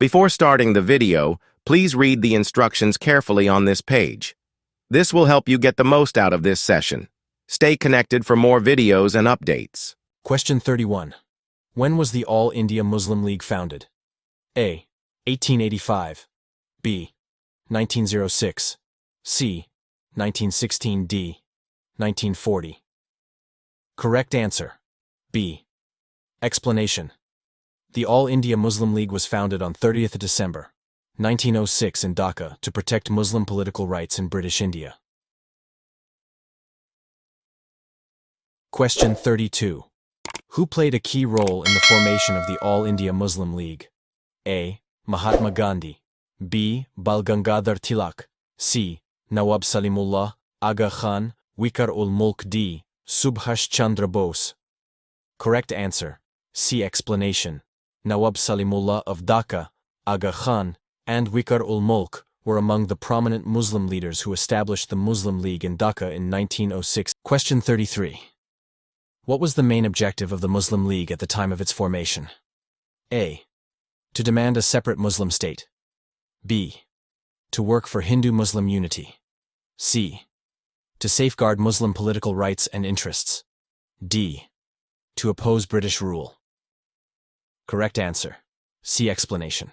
Before starting the video, please read the instructions carefully on this page. This will help you get the most out of this session. Stay connected for more videos and updates. Question 31. When was the All India Muslim League founded? A. 1885. B. 1906. C. 1916. D. 1940. Correct answer. B. Explanation. The All India Muslim League was founded on 30th December, 1906 in Dhaka to protect Muslim political rights in British India. Question 32. Who played a key role in the formation of the All India Muslim League? A. Mahatma Gandhi. B. Bal Gangadhar Tilak. C. Nawab Salimullah, Aga Khan, Vikar-ul-Mulk. D. Subhash Chandra Bose. Correct answer. C. Explanation. Nawab Salimullah of Dhaka, Aga Khan, and Vikar-ul-Mulk were among the prominent Muslim leaders who established the Muslim League in Dhaka in 1906. Question 33. What was the main objective of the Muslim League at the time of its formation? A. To demand a separate Muslim state. B. To work for Hindu-Muslim unity. C. To safeguard Muslim political rights and interests. D. To oppose British rule. Correct answer. C. Explanation.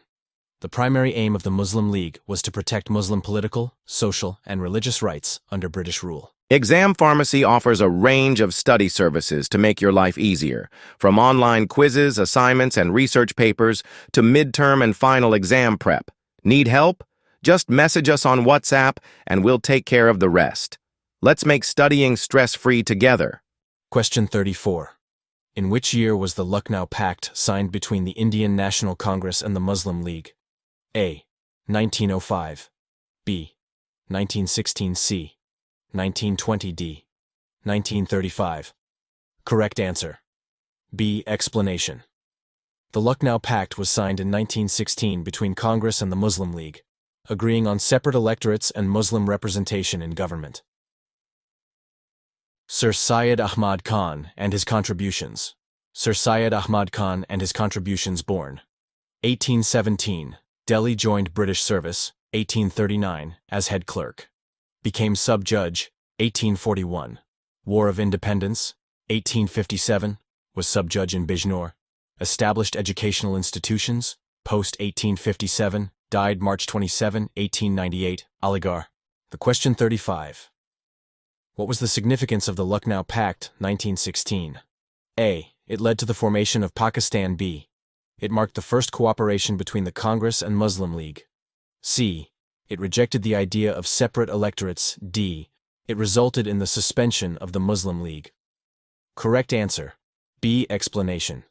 The primary aim of the Muslim League was to protect Muslim political, social, and religious rights under British rule. Exam Pharmacy offers a range of study services to make your life easier, from online quizzes, assignments, and research papers to midterm and final exam prep. Need help? Just message us on WhatsApp and we'll take care of the rest. Let's make studying stress-free together. Question 34. In which year was the Lucknow Pact signed between the Indian National Congress and the Muslim League? A. 1905. B. 1916. C. 1920. D. 1935. Correct answer. B. Explanation. The Lucknow Pact was signed in 1916 between Congress and the Muslim League, agreeing on separate electorates and Muslim representation in government. Sir Syed Ahmad Khan and his contributions. Sir Syed Ahmad Khan and his contributions born. 1817. Delhi joined British service, 1839, as head clerk. Became sub-judge, 1841. War of Independence, 1857, was sub-judge in Bijnor. Established educational institutions, post-1857, died March 27, 1898, Aligarh. The question 35. What was the significance of the Lucknow Pact, 1916? A. It led to the formation of Pakistan. B. It marked the first cooperation between the Congress and Muslim League. C. It rejected the idea of separate electorates. D. It resulted in the suspension of the Muslim League. Correct answer. B. Explanation.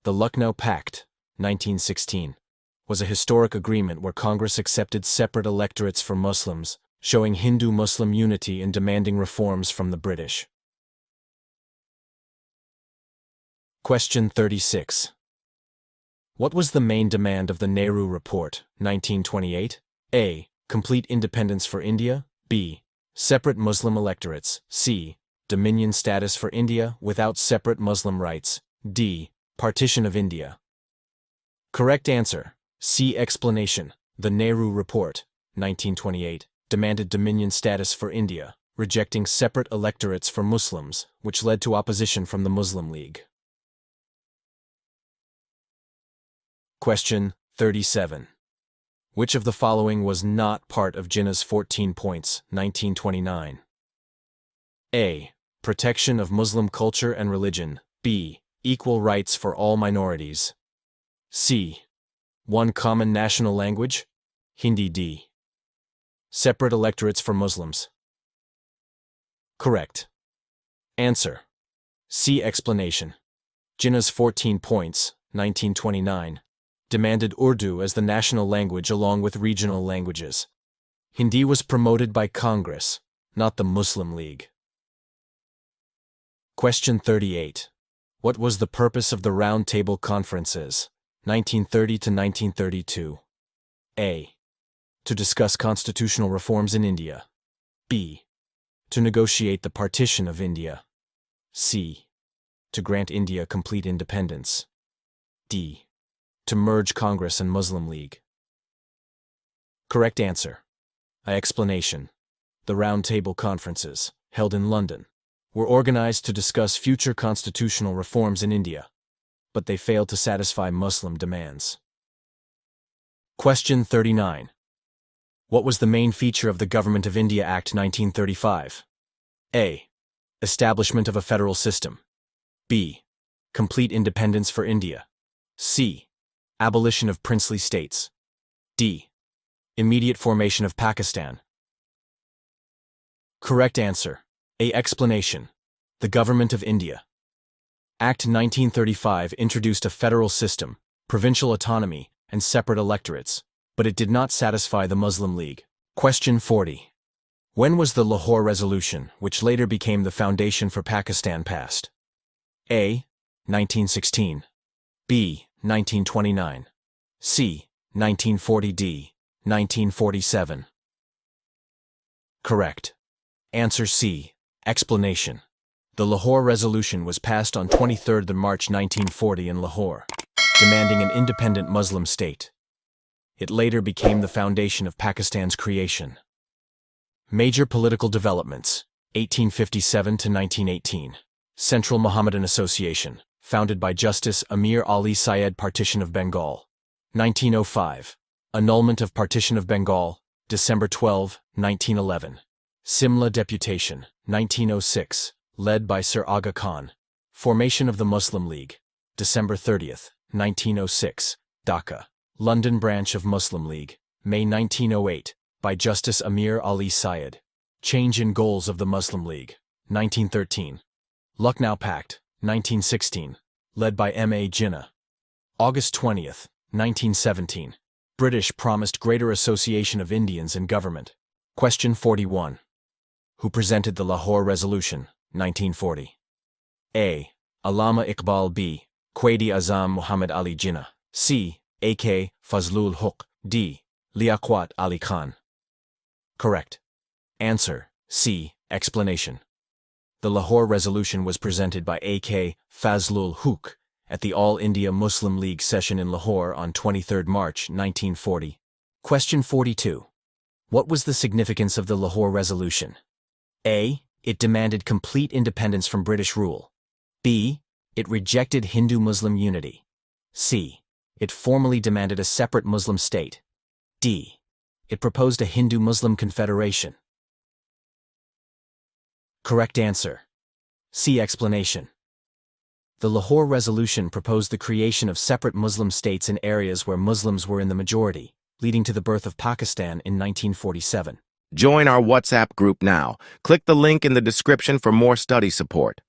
The Lucknow Pact, 1916, was a historic agreement where Congress accepted separate electorates for Muslims, showing Hindu-Muslim unity and demanding reforms from the British. Question 36. What was the main demand of the Nehru Report, 1928? A. Complete independence for India. B. Separate Muslim electorates. C. Dominion status for India without separate Muslim rights. D. Partition of India. Correct answer. C. Explanation. The Nehru Report, 1928, demanded dominion status for India, rejecting separate electorates for Muslims, which led to opposition from the Muslim League. Question 37. Which of the following was not part of Jinnah's 14 points, 1929? A. Protection of Muslim culture and religion. B. Equal rights for all minorities. C. One common national language. Hindi. D. Separate electorates for Muslims. Correct. Answer. C. Explanation. Jinnah's 14 points, 1929, demanded Urdu as the national language along with regional languages. Hindi was promoted by Congress, not the Muslim League. Question 38. What was the purpose of the Round Table Conferences, 1930 to 1932? A. To discuss constitutional reforms in India. B. To negotiate the partition of India. C. To grant India complete independence. D. To merge Congress and Muslim League. Correct answer. A explanation. The Round Table Conferences, held in London, were organized to discuss future constitutional reforms in India, but they failed to satisfy Muslim demands. Question 39. What was the main feature of the Government of India Act 1935? A. Establishment of a federal system. B. Complete independence for India. C. Abolition of princely states. D. Immediate formation of Pakistan. Correct answer. A. Explanation. The Government of India Act 1935 introduced a federal system, provincial autonomy, and separate electorates, but it did not satisfy the Muslim League. Question 40. When was the Lahore Resolution, which later became the foundation for Pakistan, passed? A. 1916. B. 1929. C. 1940. D. 1947. Correct. Answer C. Explanation. The Lahore Resolution was passed on 23 March 1940 in Lahore, demanding an independent Muslim state. It later became the foundation of Pakistan's creation. Major political developments, 1857 to 1918. Central Mohammedan Association, founded by Justice Amir Ali Syed. Partition of Bengal. 1905. Annulment of Partition of Bengal, December 12, 1911. Simla Deputation, 1906, led by Sir Aga Khan. Formation of the Muslim League, December 30, 1906, Dhaka. London branch of Muslim League, May 1908, by Justice Amir Ali Syed. Change in goals of the Muslim League, 1913. Lucknow Pact, 1916, led by M.A. Jinnah. August 20, 1917. British promised greater association of Indians in government. Question 41. Who presented the Lahore Resolution, 1940? A. Allama Iqbal. B. Quaid-e-Azam Muhammad Ali Jinnah. C. A.K. Fazlul Huq. D. Liaquat Ali Khan. Correct. Answer C. Explanation. The Lahore Resolution was presented by A.K. Fazlul Huq at the All India Muslim League session in Lahore on 23 March 1940. Question 42. What was the significance of the Lahore Resolution? A. It demanded complete independence from British rule. B. It rejected Hindu-Muslim unity. C. It formally demanded a separate Muslim state. D. It proposed a Hindu-Muslim confederation. Correct answer. C. Explanation. The Lahore Resolution proposed the creation of separate Muslim states in areas where Muslims were in the majority, leading to the birth of Pakistan in 1947. Join our WhatsApp group now. Click the link in the description for more study support.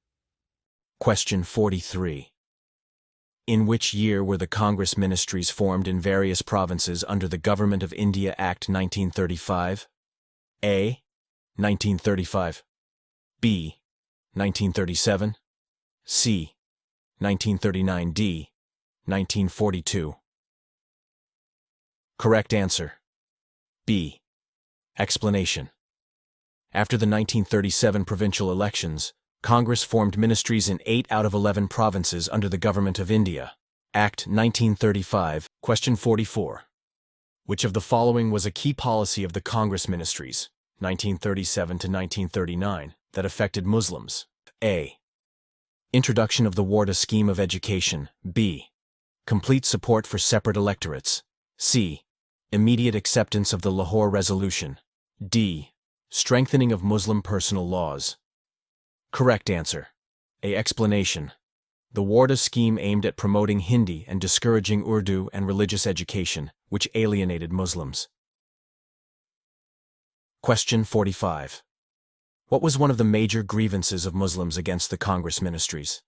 Question 43. In which year were the Congress ministries formed in various provinces under the Government of India Act 1935? A. 1935. B. 1937. C. 1939. D. 1942. Correct answer. B. Explanation. After the 1937 provincial elections, Congress formed ministries in 8 out of 11 provinces under the Government of India. Act 1935. Question 44. Which of the following was a key policy of the Congress ministries, 1937 to 1939, that affected Muslims? A. Introduction of the Warda scheme of education. B. Complete support for separate electorates. C. Immediate acceptance of the Lahore Resolution. D. Strengthening of Muslim personal laws. Correct answer. A. Explanation. The Warda scheme aimed at promoting Hindi and discouraging Urdu and religious education, which alienated Muslims. Question 45. What was one of the major grievances of Muslims against the Congress ministries?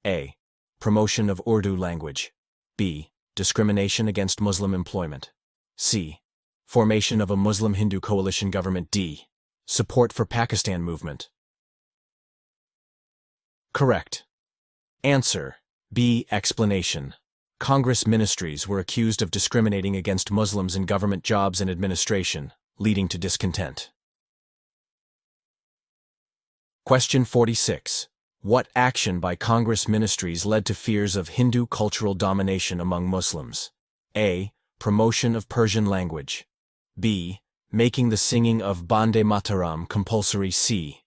A. Promotion of Urdu language. B. Discrimination against Muslim employment. C. Formation of a Muslim-Hindu coalition government. D. Support for Pakistan movement. Correct. Answer. B. Explanation. Congress ministries were accused of discriminating against Muslims in government jobs and administration, leading to discontent. Question 46. What action by Congress ministries led to fears of Hindu cultural domination among Muslims? A. Promotion of Persian language. B. Making the singing of Bande Mataram compulsory. C.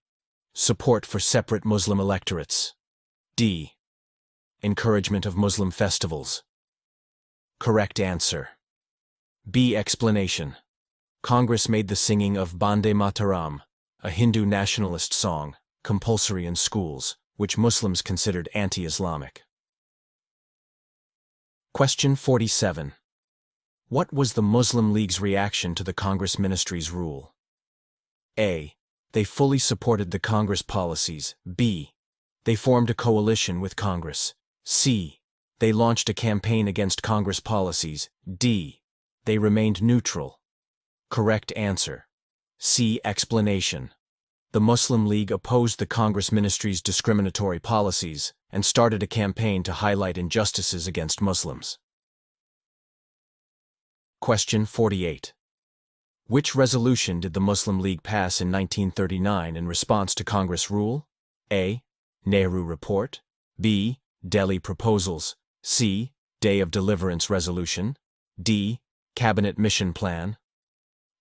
Support for separate Muslim electorates. D. Encouragement of Muslim festivals. Correct answer. B. Explanation. Congress made the singing of Bande Mataram, a Hindu nationalist song, compulsory in schools, which Muslims considered anti-Islamic. Question 47. What was the Muslim League's reaction to the Congress ministry's rule? A. They fully supported the Congress policies. B. They formed a coalition with Congress. C. They launched a campaign against Congress policies. D. They remained neutral. Correct answer. C. Explanation. The Muslim League opposed the Congress ministry's discriminatory policies and started a campaign to highlight injustices against Muslims. Question 48. Which resolution did the Muslim League pass in 1939 in response to Congress rule? A. Nehru Report. B. Delhi Proposals. C. Day of Deliverance Resolution. D. Cabinet Mission Plan.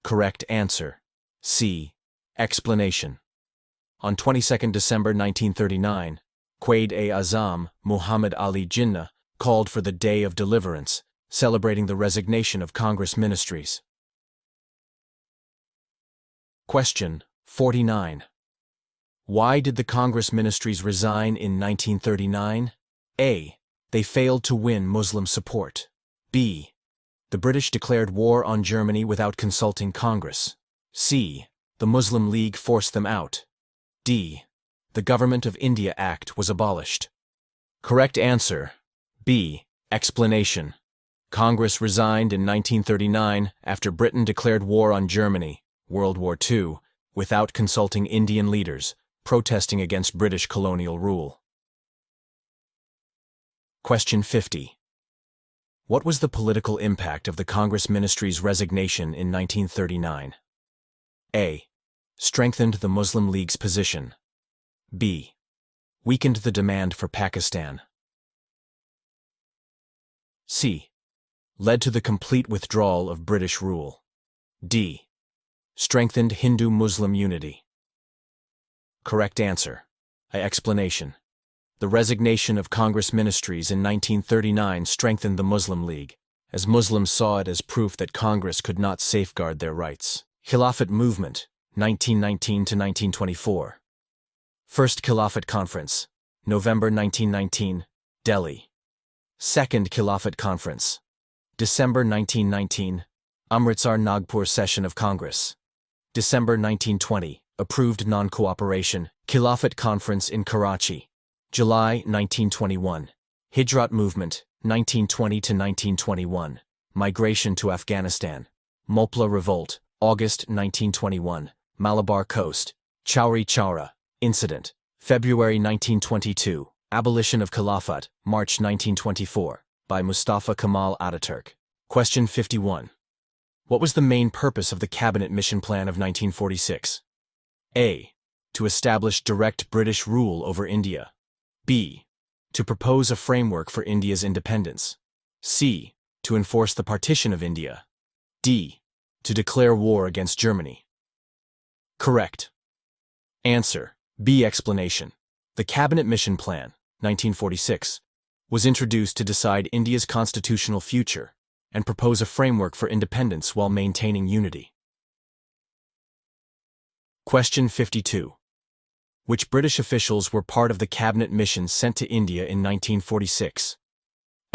Correct answer. C. Explanation. On 22 December 1939, Quaid-e-Azam Muhammad Ali Jinnah called for the Day of Deliverance, celebrating the resignation of Congress ministries. Question 49. Why did the Congress ministries resign in 1939? A. They failed to win Muslim support. B. The British declared war on Germany without consulting Congress. C. The Muslim League forced them out. D. The Government of India Act was abolished. Correct answer. B. Explanation. Congress resigned in 1939 after Britain declared war on Germany, World War II, without consulting Indian leaders, protesting against British colonial rule. Question 50. What was the political impact of the Congress ministry's resignation in 1939? A. Strengthened the Muslim League's position. B. Weakened the demand for Pakistan. C. Led to the complete withdrawal of British rule. D. Strengthened Hindu-Muslim unity. Correct answer. Explanation. The resignation of Congress ministries in 1939 strengthened the Muslim League, as Muslims saw it as proof that Congress could not safeguard their rights. Khilafat Movement, 1919 to 1924. First Khilafat Conference, November 1919, Delhi. Second Khilafat Conference, December 1919, Amritsar Nagpur Session of Congress. December 1920, approved non-cooperation, Khilafat Conference in Karachi. July 1921, Hijrat Movement, 1920 to 1921, Migration to Afghanistan. Mopla Revolt, August 1921, Malabar Coast. Chowri Chowra Incident, February 1922, Abolition of Khilafat, March 1924, by Mustafa Kemal Ataturk. Question 51. What was the main purpose of the Cabinet Mission Plan of 1946? A. To establish direct British rule over India. B. To propose a framework for India's independence. C. To enforce the partition of India. D. To declare war against Germany. Correct. Answer. B. Explanation. The Cabinet Mission Plan, 1946, was introduced to decide India's constitutional future and propose a framework for independence while maintaining unity. Question 52. Which British officials were part of the cabinet mission sent to India in 1946?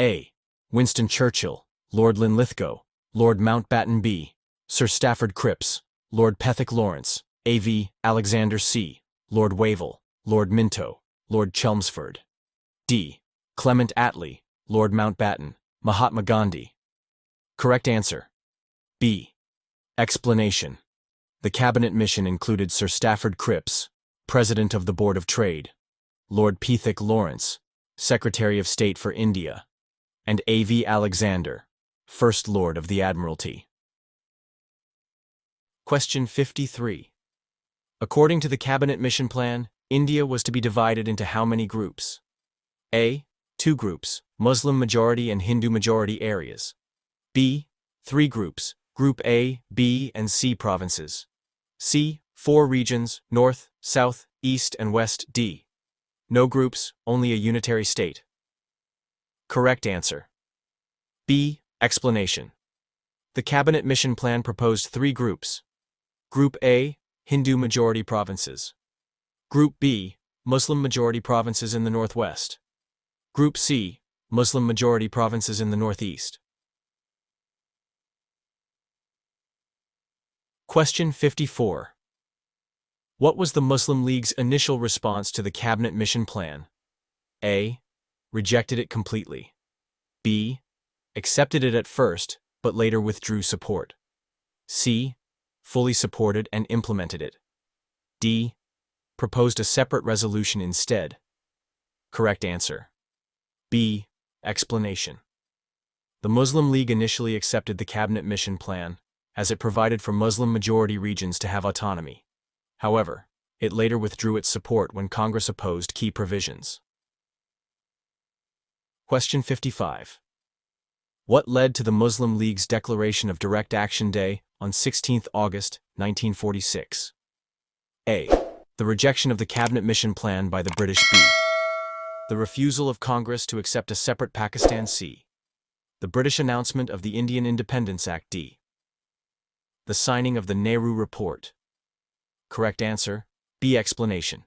A. Winston Churchill, Lord Linlithgow, Lord Mountbatten B., Sir Stafford Cripps, Lord Pethick Lawrence, A.V. Alexander C., Lord Wavell, Lord Minto, Lord Chelmsford. D. Clement Attlee, Lord Mountbatten, Mahatma Gandhi. Correct answer. B. Explanation. The cabinet mission included Sir Stafford Cripps, President of the Board of Trade, Lord Pethick Lawrence, Secretary of State for India, and A.V. Alexander, First Lord of the Admiralty. Question 53. According to the Cabinet Mission Plan, India was to be divided into how many groups? A. 2 groups, Muslim majority and Hindu majority areas. B. 3 groups, Group A, B, and C provinces. C. 4 regions, North, South, East, and West. D. No groups, only a unitary state. Correct answer. B. Explanation. The Cabinet Mission Plan proposed 3 groups. Group A, Hindu majority provinces. Group B, Muslim majority provinces in the Northwest. Group C, Muslim majority provinces in the Northeast. Question 54. What was the Muslim League's initial response to the Cabinet Mission Plan? A. Rejected it completely. B. Accepted it at first, but later withdrew support. C. Fully supported and implemented it. D. Proposed a separate resolution instead. Correct answer. B. Explanation. The Muslim League initially accepted the Cabinet Mission Plan, as it provided for Muslim-majority regions to have autonomy. However, it later withdrew its support when Congress opposed key provisions. Question 55. What led to the Muslim League's declaration of Direct Action Day on 16 August 1946? A. The rejection of the Cabinet Mission Plan by the British. B. The refusal of Congress to accept a separate Pakistan. C. The British announcement of the Indian Independence Act. D. The signing of the Nehru Report. Correct answer. B. Explanation.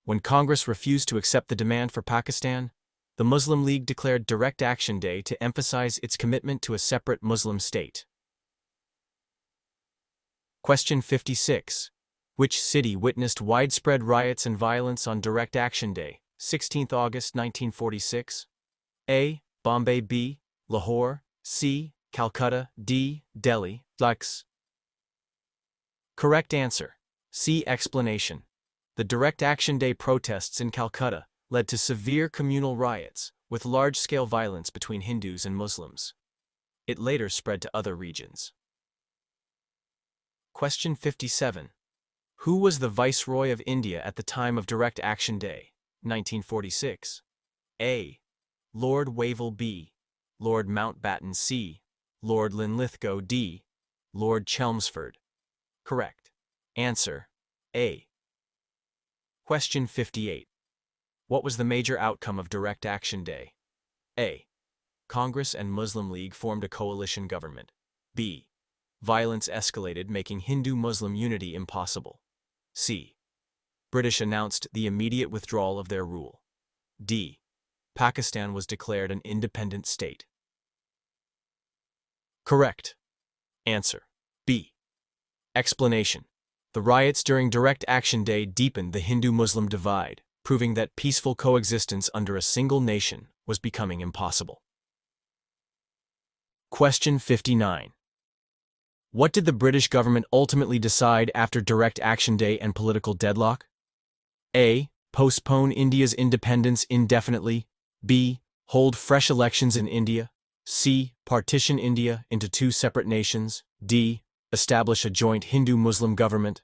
When Congress refused to accept the demand for Pakistan, the Muslim League declared Direct Action Day to emphasize its commitment to a separate Muslim state. Question 56. Which city witnessed widespread riots and violence on Direct Action Day, 16 August 1946? A. Bombay. B. Lahore. C. Calcutta. D. Delhi. X. Correct answer. C. Explanation. The Direct Action Day protests in Calcutta led to severe communal riots, with large-scale violence between Hindus and Muslims. It later spread to other regions. Question 57. Who was the Viceroy of India at the time of Direct Action Day, 1946? A. Lord Wavell. B. Lord Mountbatten. C. Lord Linlithgow. D. Lord Chelmsford. Correct answer. A. Question 58. What was the major outcome of Direct Action Day? A. Congress and Muslim League formed a coalition government. B. Violence escalated, making Hindu-Muslim unity impossible. C. British announced the immediate withdrawal of their rule. D. Pakistan was declared an independent state. Correct answer. B. Explanation. The riots during Direct Action Day deepened the Hindu-Muslim divide, proving that peaceful coexistence under a single nation was becoming impossible. Question 59. What did the British government ultimately decide after Direct Action Day and political deadlock? A. Postpone India's independence indefinitely. B. Hold fresh elections in India. C. Partition India into 2 separate nations. D. Establish a joint Hindu-Muslim government.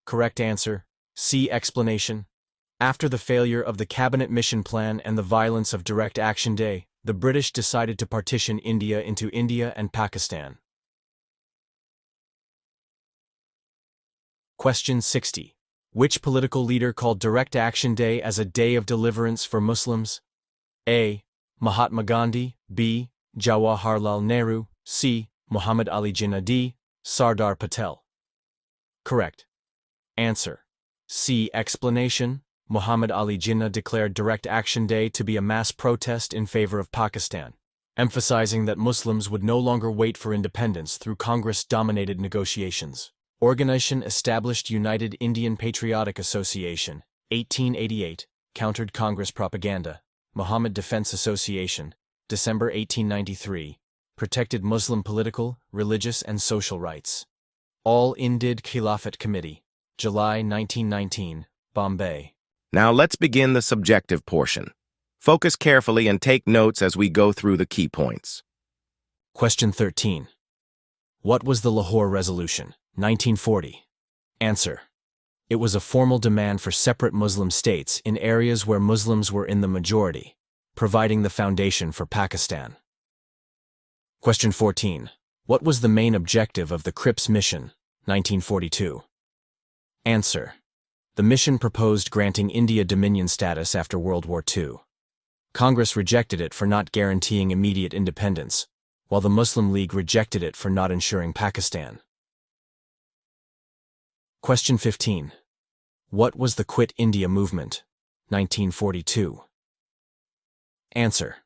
Correct answer. C. Explanation. After the failure of the Cabinet Mission Plan and the violence of Direct Action Day, the British decided to partition India into India and Pakistan. Question 60. Which political leader called Direct Action Day as a day of deliverance for Muslims? A. Mahatma Gandhi. B. Jawaharlal Nehru. C. Muhammad Ali Jinnah. D. Sardar Patel. Correct answer. C. Explanation. Muhammad Ali Jinnah declared Direct Action Day to be a mass protest in favor of Pakistan, emphasizing that Muslims would no longer wait for independence through Congress-dominated negotiations. Organization established United Indian Patriotic Association, 1888, countered Congress propaganda. Muhammad Defense Association, December 1893, protected Muslim political, religious, and social rights. All Indian Khilafat Committee, July 1919, Bombay. Now let's begin the subjective portion. Focus carefully and take notes as we go through the key points. Question 13. What was the Lahore Resolution, 1940? Answer. It was a formal demand for separate Muslim states in areas where Muslims were in the majority, providing the foundation for Pakistan. Question 14. What was the main objective of the Cripps mission, 1942? Answer. The mission proposed granting India dominion status after World War II. Congress rejected it for not guaranteeing immediate independence, while the Muslim League rejected it for not ensuring Pakistan. Question 15. What was the Quit India movement, 1942? Answer.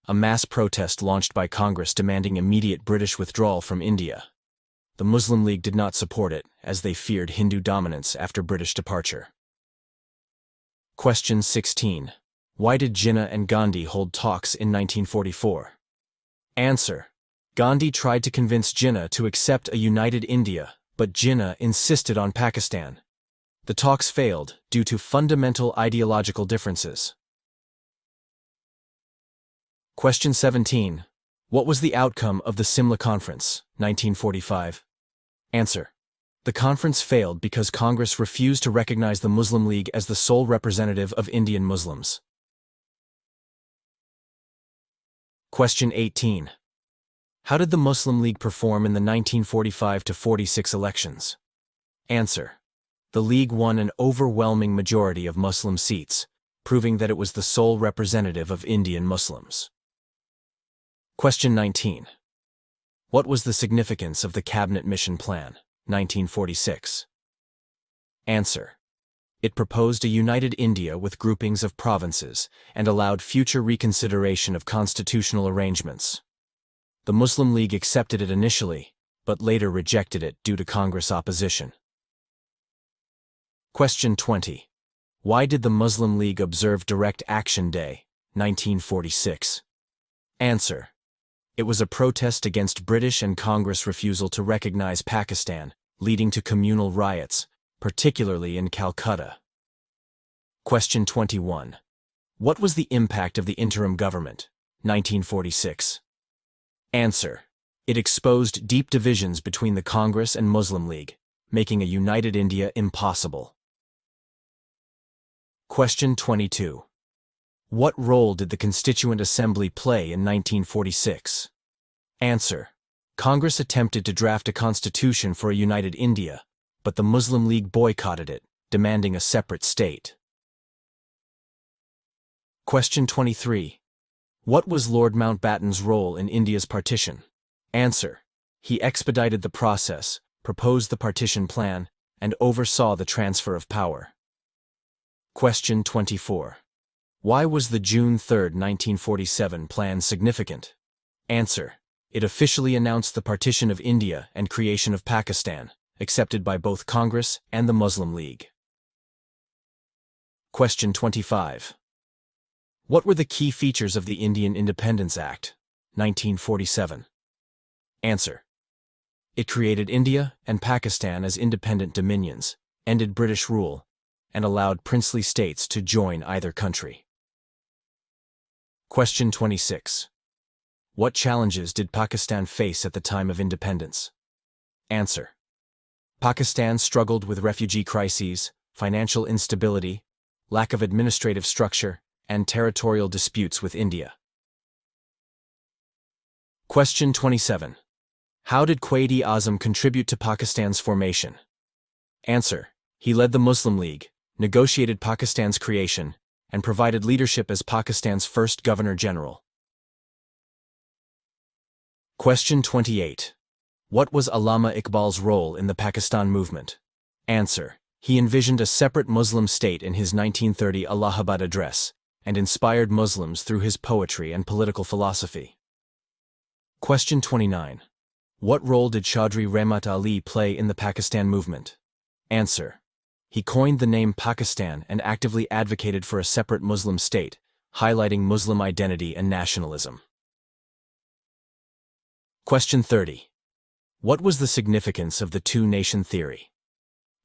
A mass protest launched by Congress demanding immediate British withdrawal from India. The Muslim League did not support it, as they feared Hindu dominance after British departure. Question 16. Why did Jinnah and Gandhi hold talks in 1944? Answer. Gandhi tried to convince Jinnah to accept a united India, but Jinnah insisted on Pakistan. The talks failed due to fundamental ideological differences. Question 17. What was the outcome of the Simla Conference, 1945? Answer. The conference failed because Congress refused to recognize the Muslim League as the sole representative of Indian Muslims. Question 18. How did the Muslim League perform in the 1945-46 elections? Answer. The League won an overwhelming majority of Muslim seats, proving that it was the sole representative of Indian Muslims. Question 19. What was the significance of the Cabinet Mission Plan, 1946? Answer. It proposed a united India with groupings of provinces and allowed future reconsideration of constitutional arrangements. The Muslim League accepted it initially, but later rejected it due to Congress opposition. Question 20. Why did the Muslim League observe Direct Action Day, 1946? Answer. It was a protest against British and Congress refusal to recognize Pakistan, leading to communal riots, particularly in Calcutta. Question 21. What was the impact of the interim government, 1946? Answer. It exposed deep divisions between the Congress and Muslim League, making a united India impossible. Question 22. What role did the Constituent Assembly play in 1946? Answer. Congress attempted to draft a constitution for a united India, but the Muslim League boycotted it, demanding a separate state. Question 23. What was Lord Mountbatten's role in India's partition? Answer. He expedited the process, proposed the partition plan, and oversaw the transfer of power. Question 24. Why was the June 3, 1947 plan significant? Answer. It officially announced the partition of India and creation of Pakistan, accepted by both Congress and the Muslim League. Question 25. What were the key features of the Indian Independence Act, 1947? Answer. It created India and Pakistan as independent dominions, ended British rule, and allowed princely states to join either country. Question 26. What challenges did Pakistan face at the time of independence? Answer. Pakistan struggled with refugee crises, financial instability, lack of administrative structure, and territorial disputes with India. Question 27. How did Quaid-e-Azam contribute to Pakistan's formation? Answer. He led the Muslim League, negotiated Pakistan's creation, and provided leadership as Pakistan's first Governor-General. Question 28. What was Allama Iqbal's role in the Pakistan movement? Answer. He envisioned a separate Muslim state in his 1930 Allahabad address, and inspired Muslims through his poetry and political philosophy. Question 29. What role did Chaudhry Rahmat Ali play in the Pakistan movement? Answer. He coined the name Pakistan and actively advocated for a separate Muslim state, highlighting Muslim identity and nationalism. Question 30. What was the significance of the two-nation theory?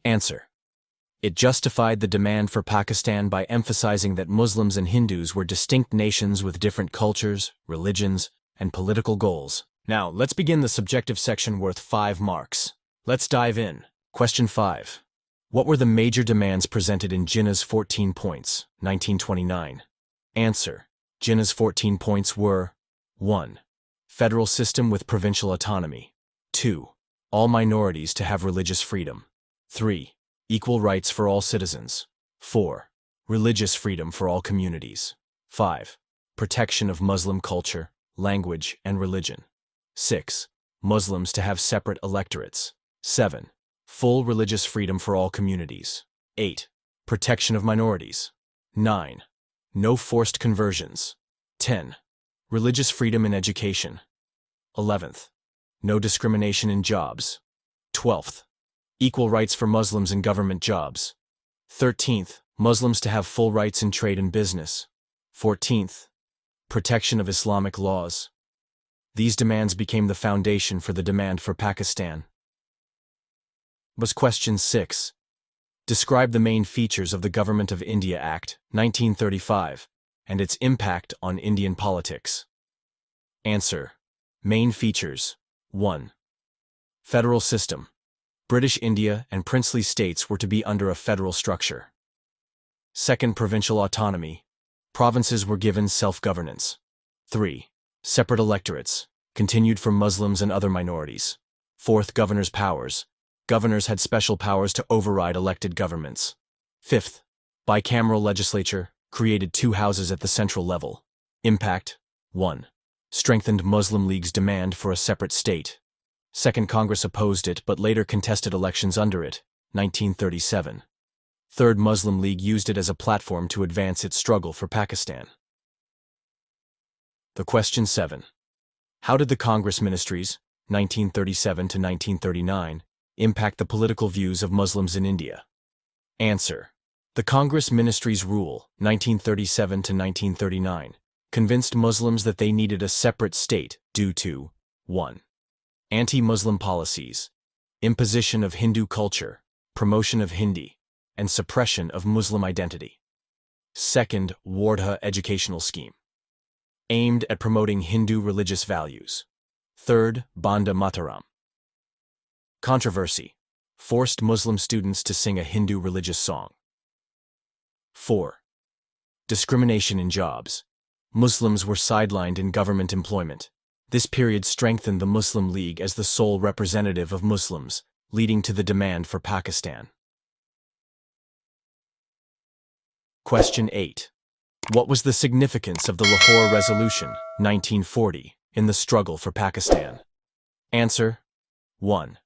Answer. It justified the demand for Pakistan by emphasizing that Muslims and Hindus were distinct nations with different cultures, religions, and political goals. Now, let's begin the subjective section worth 5 marks. Let's dive in. Question 5. What were the major demands presented in Jinnah's 14 points, 1929? Answer. Jinnah's 14 points were 1. Federal system with provincial autonomy. 2. All minorities to have religious freedom. 3. Equal rights for all citizens. 4. Religious freedom for all communities. 5. Protection of Muslim culture, language, and religion. 6. Muslims to have separate electorates. 7. Full religious freedom for all communities. 8. Protection of minorities. 9. No forced conversions. 10. Religious freedom in education. 11th. No discrimination in jobs. 12th. Equal rights for Muslims in government jobs. 13th. Muslims to have full rights in trade and business. 14th. Protection of Islamic laws. These demands became the foundation for the demand for Pakistan. Was question 6. Describe the main features of the Government of India Act, 1935, and its impact on Indian politics. Answer. Main features. 1. Federal system. British India and princely states were to be under a federal structure. 2nd, provincial autonomy. Provinces were given self-governance. 3. Separate electorates, continued for Muslims and other minorities. 4th, governor's powers. Governors had special powers to override elected governments. 5th, bicameral legislature, created 2 houses at the central level. Impact. 1. Strengthened Muslim League's demand for a separate state. 2nd Congress opposed it but later contested elections under it, 1937. 3rd Muslim League used it as a platform to advance its struggle for Pakistan. The question 7. How did the Congress ministries, 1937 to 1939, impact the political views of Muslims in India? Answer. The Congress Ministries' rule, 1937 to 1939, convinced Muslims that they needed a separate state due to 1. Anti-Muslim policies, imposition of Hindu culture, promotion of Hindi, and suppression of Muslim identity. 2nd, Wardha educational scheme, aimed at promoting Hindu religious values. 3rd, Bande Mataram. Controversy, forced Muslim students to sing a Hindu religious song. 4. Discrimination in jobs. Muslims were sidelined in government employment. This period strengthened the Muslim League as the sole representative of Muslims, leading to the demand for Pakistan. Question 8. What was the significance of the Lahore Resolution, 1940, in the struggle for Pakistan? Answer. 1.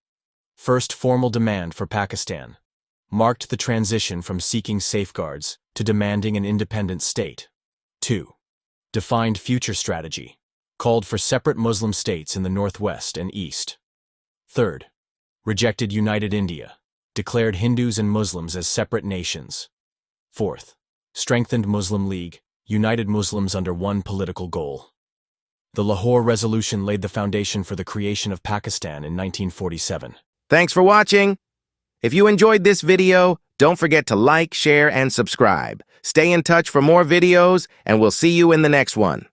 First formal demand for Pakistan. Marked the transition from seeking safeguards to demanding an independent state. 2. Defined future strategy. Called for separate Muslim states in the northwest and east. 3rd. Rejected United India. Declared Hindus and Muslims as separate nations. 4th. Strengthened Muslim League, united Muslims under one political goal. The Lahore Resolution laid the foundation for the creation of Pakistan in 1947. Thanks for watching. If you enjoyed this video, don't forget to like, share, and subscribe. Stay in touch for more videos, and we'll see you in the next one.